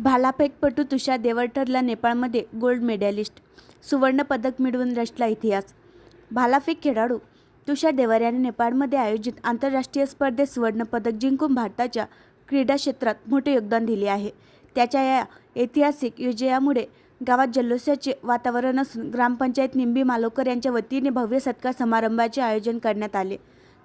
भालाफेकपटू तुषार देवर ठरला नेपाळमध्ये gold medallist, सुवर्णपदक मिळवून रचला इतिहास। भालाफेक खेळाडू तुषार देवर याने नेपाळमध्ये आयोजित आंतरराष्ट्रीय स्पर्धेत सुवर्णपदक जिंकून भारताच्या क्रीडा क्षेत्रात मोठे योगदान दिले आहे। त्याच्या या ऐतिहासिक विजयामुळे गावात जल्लोषाचे वातावरण असून ग्रामपंचायत निंबी मालोकर यांच्या वतीने भव्य सत्कार समारंभाचे आयोजन करण्यात आले।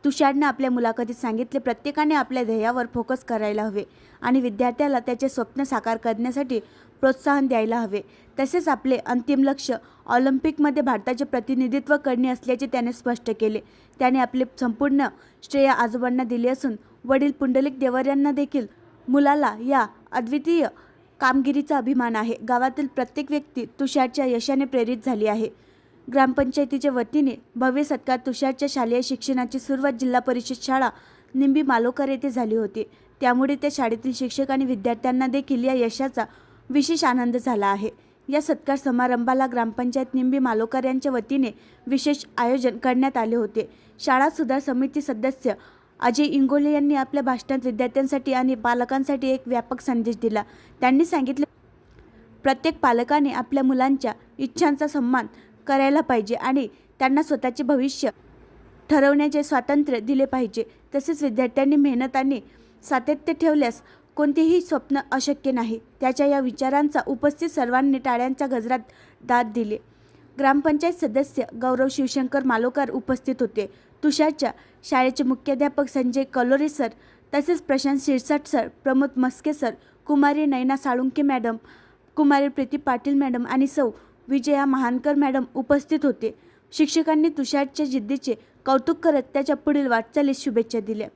तुषारने आपल्या मुलाखतीत सांगितले, प्रत्येकाने आपल्या ध्येयावर फोकस करायला हवे आणि विद्यार्थ्याला त्याचे स्वप्न साकार करण्यासाठी प्रोत्साहन द्यायला हवे। तसेच आपले अंतिम लक्ष्य ऑलिम्पिकमध्ये भारताचे प्रतिनिधित्व करणे असल्याचे त्याने स्पष्ट केले। त्याने आपले संपूर्ण श्रेय आजोबांना दिले असून वडील पुंडलिक देवर यांना देखील मुलाला या अद्वितीय कामगिरीचा अभिमान आहे। गावातील प्रत्येक व्यक्ती तुषारच्या यशाने प्रेरित झाली आहे। ग्रामपंचायतीच्या वतीने भव्य सत्कार तुषारच्या शालेय शिक्षणाची सुरुवात जिल्हा परिषद शाळा निंबी मालोकर येथे झाली होती। त्यामुळे त्या शाळेतील शिक्षक आणि विद्यार्थ्यांना देखील या यशाचा विशेष आनंद झाला आहे। या सत्कार समारंभाला ग्रामपंचायत निंबी मालोकर यांच्या वतीने विशेष आयोजन करण्यात आले होते। शाळा सुधार समिती सदस्य अजय इंगोले यांनी आपल्या भाषणात विद्यार्थ्यांसाठी आणि पालकांसाठी एक व्यापक संदेश दिला। त्यांनी सांगितले, प्रत्येक पालकाने आपल्या मुलांच्या इच्छांचा सन्मान करायला पाहिजे आणि त्यांना स्वतःचे भविष्य ठरवण्याचे स्वातंत्र्य दिले पाहिजे। तसेच विद्यार्थ्यांनी मेहनत आणि सातत्य ठेवल्यास कोणतेही स्वप्न अशक्य नाही। त्याच्या या विचारांचा उपस्थित सर्वांनी टाळ्यांच्या गजरात दाद दिले। ग्रामपंचायत सदस्य गौरव शिवशंकर मालोकर उपस्थित होते। तुषारच्या शाळेचे मुख्याध्यापक संजय कलोरे सर, तसेच प्रशांत शिरसाट सर, प्रमोद मस्के सर, कुमारी नयना साळुंके मॅडम, कुमारी प्रीती पाटील मॅडम आणि सौ विजया महानकर मॅडम उपस्थित होते। शिक्षकांनी तुषारच्या जिद्दीचे कौतुक करत त्याच्या पुढील वाटचालीस शुभेच्छा दिल्या।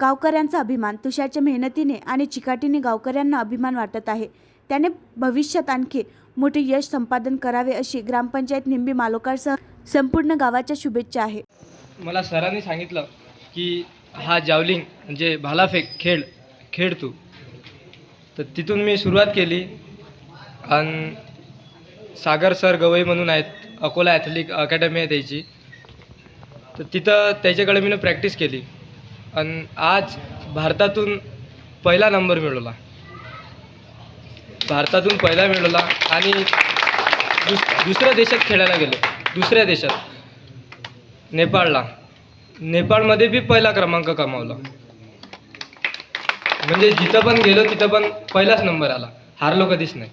गावकऱ्यांचा अभिमान तुषारच्या मेहनतीने आणि चिकाटीने गावकऱ्यांना अभिमान वाटत आहे। त्याने भविष्यात आणखी मोठे यश संपादन करावे अशी ग्रामपंचायत निंबी मालोकरसह संपूर्ण गावाच्या शुभेच्छा आहे। मला सरांनी सांगितलं की हा जावलिंग म्हणजे भालाफेक खेळ तू, तर तिथून मी सुरुवात केली। आणि सागर सर गवई म्हणून आहेत, अकोला ॲथलेटिक अकॅडमी आहे त्याची, तर तिथं त्याच्याकडे मी प्रॅक्टिस केली आणि आज भारतातून पहिला नंबर मिळवला। आणि दुसऱ्या देशात खेळायला गेलो, दुसऱ्या देशात नेपाळमध्ये बी पहिला क्रमांक कमावला। म्हणजे जिथं पण गेलो तिथं पण पहिलाच नंबर आला, हारलो कधीच नाही।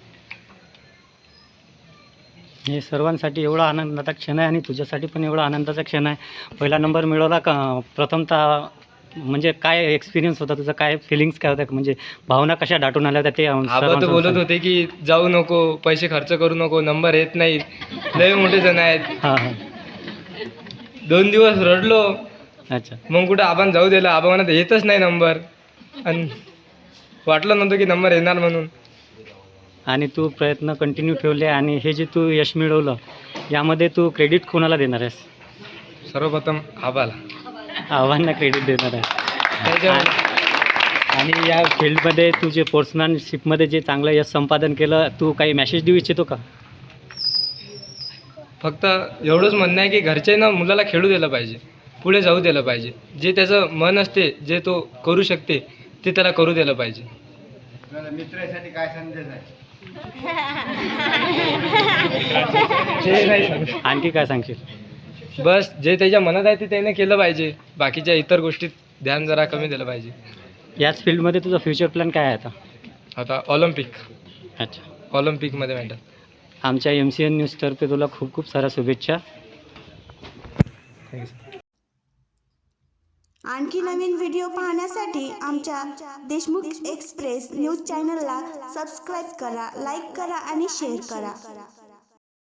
हे सर्वांसाठी एवढा आनंदाचा क्षण आहे आणि तुझ्यासाठी पण एवढा आनंदाचा क्षण आहे। पहिला नंबर मिळवला का, प्रथमतः म्हणजे काय एक्सपिरियन्स होता तुझा, काय फिलिंग्स काय होत्या, म्हणजे भावना कशा दाटून आल्या होत्या ते आबा तर बोलत होते की जाऊ नको, पैसे खर्च करू नको, नंबर येत नाही, लय मोठे जण आहेत। हां 2 दिवस रडलो। अच्छा, मग कुठं आबान जाऊ दिलं, आबा म्हणत येतच नाही नंबर, आणि वाटलं नव्हतं की नंबर येणार म्हणून। आणि तू प्रयत्न कंटिन्यू ठेवले आणि हे जे तू यश मिळवलं यामध्ये तू क्रेडिट कोणाला देणार आहेस? सर्वप्रथम आव्हानांना क्रेडिट देणार आहे। आणि या फील्डमध्ये तू जे स्पोर्ट्समॅनशिपमध्ये जे चांगलं यश संपादन केलं, तू काही मॅसेज देऊ इच्छितो का? फक्त एवढंच म्हणणं आहे की घरच्यांना मुलाला खेळू दिलं पाहिजे, पुढे जाऊ दिलं पाहिजे। जे त्याचं मन असते, जे तो करू शकते ते त्याला करू दिलं पाहिजे। मित्रासाठी काय संदेश आहे? आणखी काय सांगशील? बस जे त्याच्या मनात आहे ते त्याने केलं पाहिजे, बाकीच्या इतर गोष्टीत ध्यान जरा कमी दिलं पाहिजे। याच फील्डमध्ये तुझा फ्युचर प्लॅन काय आहे आता ऑलिम्पिक। अच्छा, ऑलिम्पिकमध्ये मेडल। आमच्या MCN न्यूजतर्फे तुला खूप खूप साऱ्या शुभेच्छा। आणखी नवीन व्हिडिओ पाहण्यासाठी आमच्या देशमुख एक्सप्रेस न्यूज चॅनलला सबस्क्राईब करा, लाईक करा आणि शेअर करा।